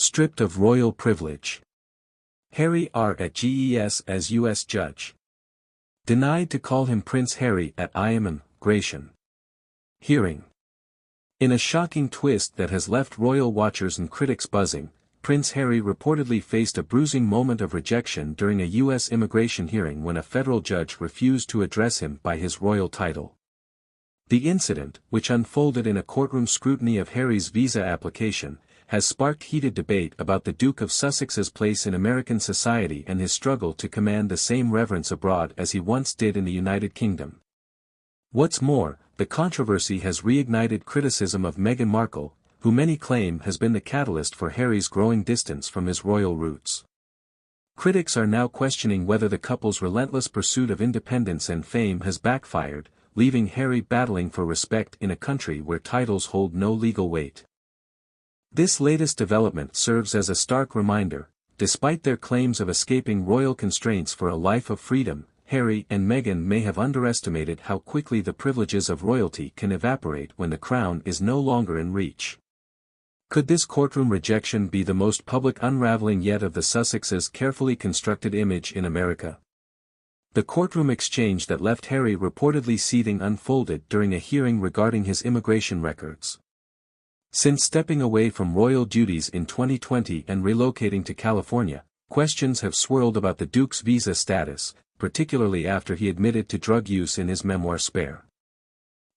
stripped of royal privilege. Harry R. at GES as U.S. Judge. Denied to call him Prince Harry at IMM, GrationHearing. In a shocking twist that has left royal watchers and critics buzzing, Prince Harry reportedly faced a bruising moment of rejection during a U.S. immigration hearing when a federal judge refused to address him by his royal title. The incident, which unfolded in a courtroom scrutiny of Harry's visa application, has sparked heated debate about the Duke of Sussex's place in American society and his struggle to command the same reverence abroad as he once did in the United Kingdom. What's more, the controversy has reignited criticism of Meghan Markle, who many claim has been the catalyst for Harry's growing distance from his royal roots. Critics are now questioning whether the couple's relentless pursuit of independence and fame has backfired, leaving Harry battling for respect in a country where titles hold no legal weight. This latest development serves as a stark reminder: despite their claims of escaping royal constraints for a life of freedom, Harry and Meghan may have underestimated how quickly the privileges of royalty can evaporate when the crown is no longer in reach. Could this courtroom rejection be the most public unraveling yet of the Sussexes' carefully constructed image in America? The courtroom exchange that left Harry reportedly seething unfolded during a hearing regarding his immigration records. Since stepping away from royal duties in 2020 and relocating to California, questions have swirled about the Duke's visa status, particularly after he admitted to drug use in his memoir Spare.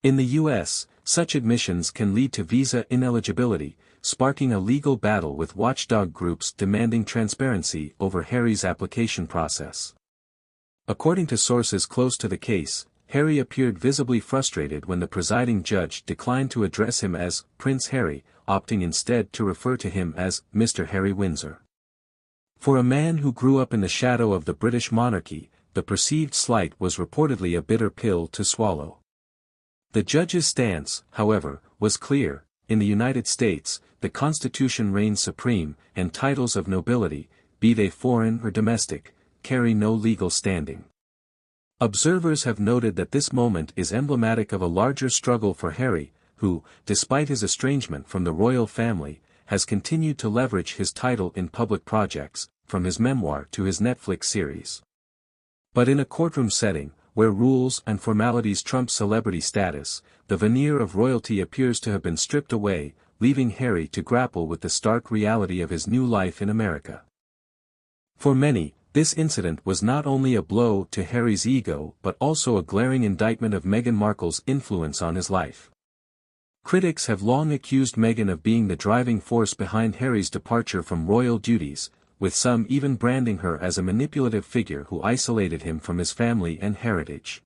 In the U.S., such admissions can lead to visa ineligibility, sparking a legal battle with watchdog groups demanding transparency over Harry's application process. According to sources close to the case, Harry appeared visibly frustrated when the presiding judge declined to address him as Prince Harry, opting instead to refer to him as Mr. Harry Windsor. For a man who grew up in the shadow of the British monarchy, the perceived slight was reportedly a bitter pill to swallow. The judge's stance, however, was clear: in the United States, the Constitution reigns supreme, and titles of nobility, be they foreign or domestic, carry no legal standing. Observers have noted that this moment is emblematic of a larger struggle for Harry, who, despite his estrangement from the royal family, has continued to leverage his title in public projects, from his memoir to his Netflix series. But in a courtroom setting, where rules and formalities trump celebrity status, the veneer of royalty appears to have been stripped away, leaving Harry to grapple with the stark reality of his new life in America. For many, this incident was not only a blow to Harry's ego but also a glaring indictment of Meghan Markle's influence on his life. Critics have long accused Meghan of being the driving force behind Harry's departure from royal duties, with some even branding her as a manipulative figure who isolated him from his family and heritage.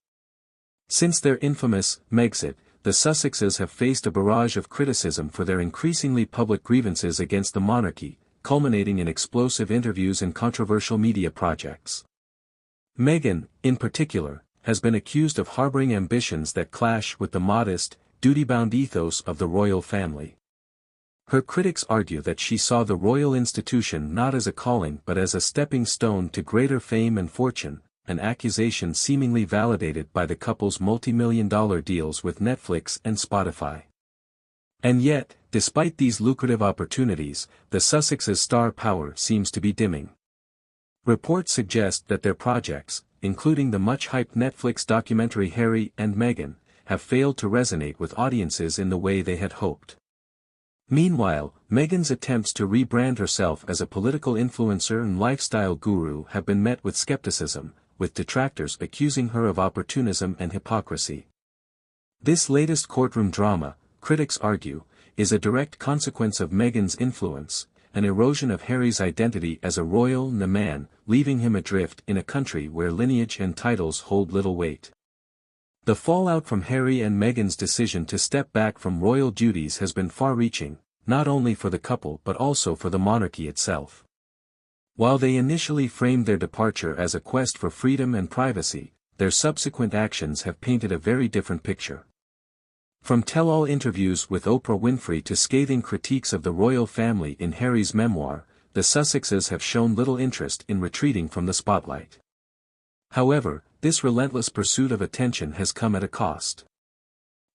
Since their infamous Megxit, the Sussexes have faced a barrage of criticism for their increasingly public grievances against the monarchy, culminating in explosive interviews and controversial media projects. Meghan, in particular, has been accused of harboring ambitions that clash with the modest, duty-bound ethos of the royal family. Her critics argue that she saw the royal institution not as a calling but as a stepping stone to greater fame and fortune, an accusation seemingly validated by the couple's multi-million-dollar deals with Netflix and Spotify. And yet, despite these lucrative opportunities, the Sussexes' star power seems to be dimming. Reports suggest that their projects, including the much-hyped Netflix documentary Harry and Meghan, have failed to resonate with audiences in the way they had hoped. Meanwhile, Meghan's attempts to rebrand herself as a political influencer and lifestyle guru have been met with skepticism, with detractors accusing her of opportunism and hypocrisy. This latest courtroom drama, critics argue, is a direct consequence of Meghan's influence, an erosion of Harry's identity as a royal man, leaving him adrift in a country where lineage and titles hold little weight. The fallout from Harry and Meghan's decision to step back from royal duties has been far-reaching, not only for the couple but also for the monarchy itself. While they initially framed their departure as a quest for freedom and privacy, their subsequent actions have painted a very different picture. From tell-all interviews with Oprah Winfrey to scathing critiques of the royal family in Harry's memoir, the Sussexes have shown little interest in retreating from the spotlight. However, this relentless pursuit of attention has come at a cost.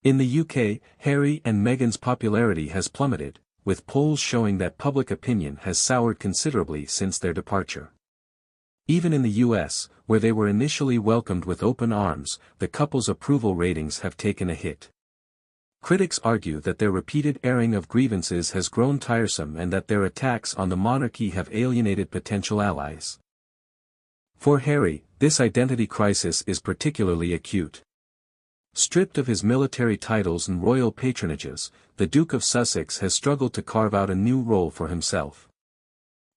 In the UK, Harry and Meghan's popularity has plummeted, with polls showing that public opinion has soured considerably since their departure. Even in the US, where they were initially welcomed with open arms, the couple's approval ratings have taken a hit. Critics argue that their repeated airing of grievances has grown tiresome and that their attacks on the monarchy have alienated potential allies. For Harry, this identity crisis is particularly acute. Stripped of his military titles and royal patronages, the Duke of Sussex has struggled to carve out a new role for himself.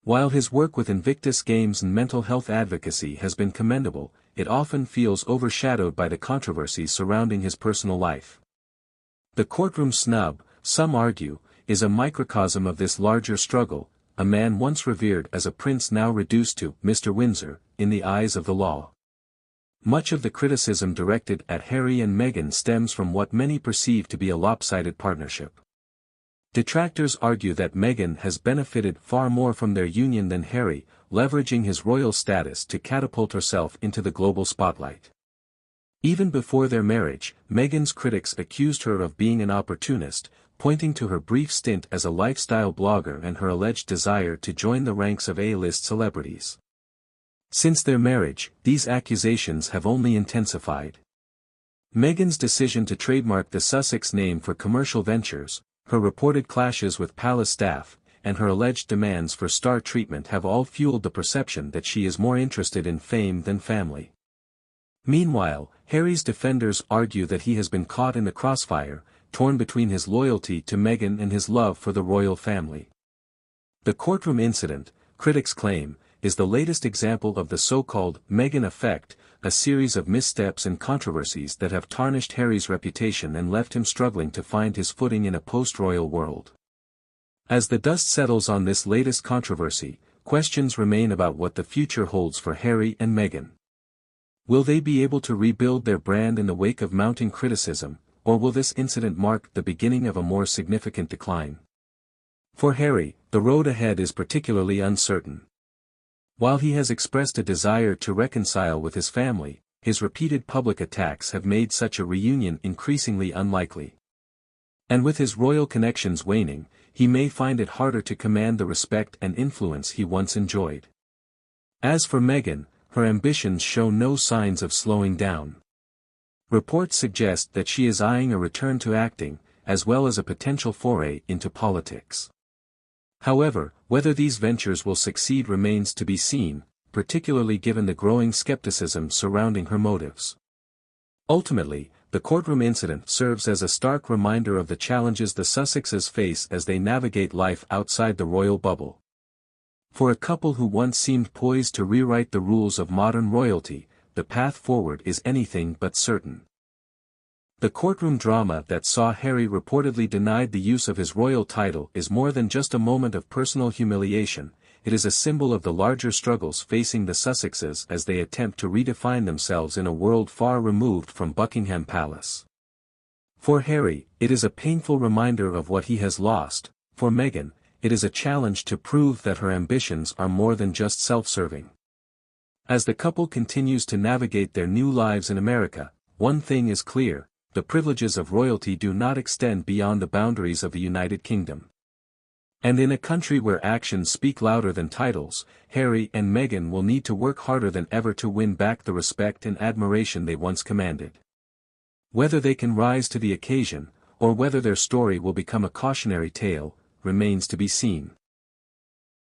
While his work with Invictus Games and mental health advocacy has been commendable, it often feels overshadowed by the controversies surrounding his personal life. The courtroom snub, some argue, is a microcosm of this larger struggle, a man once revered as a prince now reduced to Mr. Windsor, in the eyes of the law. Much of the criticism directed at Harry and Meghan stems from what many perceive to be a lopsided partnership. Detractors argue that Meghan has benefited far more from their union than Harry, leveraging his royal status to catapult herself into the global spotlight. Even before their marriage, Meghan's critics accused her of being an opportunist, pointing to her brief stint as a lifestyle blogger and her alleged desire to join the ranks of A-list celebrities. Since their marriage, these accusations have only intensified. Meghan's decision to trademark the Sussex name for commercial ventures, her reported clashes with palace staff, and her alleged demands for star treatment have all fueled the perception that she is more interested in fame than family. Meanwhile, Harry's defenders argue that he has been caught in the crossfire, torn between his loyalty to Meghan and his love for the royal family. The courtroom incident, critics claim, is the latest example of the so-called Meghan effect, a series of missteps and controversies that have tarnished Harry's reputation and left him struggling to find his footing in a post-royal world. As the dust settles on this latest controversy, questions remain about what the future holds for Harry and Meghan. Will they be able to rebuild their brand in the wake of mounting criticism, or will this incident mark the beginning of a more significant decline? For Harry, the road ahead is particularly uncertain. While he has expressed a desire to reconcile with his family, his repeated public attacks have made such a reunion increasingly unlikely. And with his royal connections waning, he may find it harder to command the respect and influence he once enjoyed. As for Meghan, her ambitions show no signs of slowing down. Reports suggest that she is eyeing a return to acting, as well as a potential foray into politics. However, whether these ventures will succeed remains to be seen, particularly given the growing skepticism surrounding her motives. Ultimately, the courtroom incident serves as a stark reminder of the challenges the Sussexes face as they navigate life outside the royal bubble. For a couple who once seemed poised to rewrite the rules of modern royalty, the path forward is anything but certain. The courtroom drama that saw Harry reportedly denied the use of his royal title is more than just a moment of personal humiliation, it is a symbol of the larger struggles facing the Sussexes as they attempt to redefine themselves in a world far removed from Buckingham Palace. For Harry, it is a painful reminder of what he has lost. For Meghan, it is a challenge to prove that her ambitions are more than just self-serving. As the couple continues to navigate their new lives in America, one thing is clear: the privileges of royalty do not extend beyond the boundaries of the United Kingdom. And in a country where actions speak louder than titles, Harry and Meghan will need to work harder than ever to win back the respect and admiration they once commanded. Whether they can rise to the occasion, or whether their story will become a cautionary tale, remains to be seen.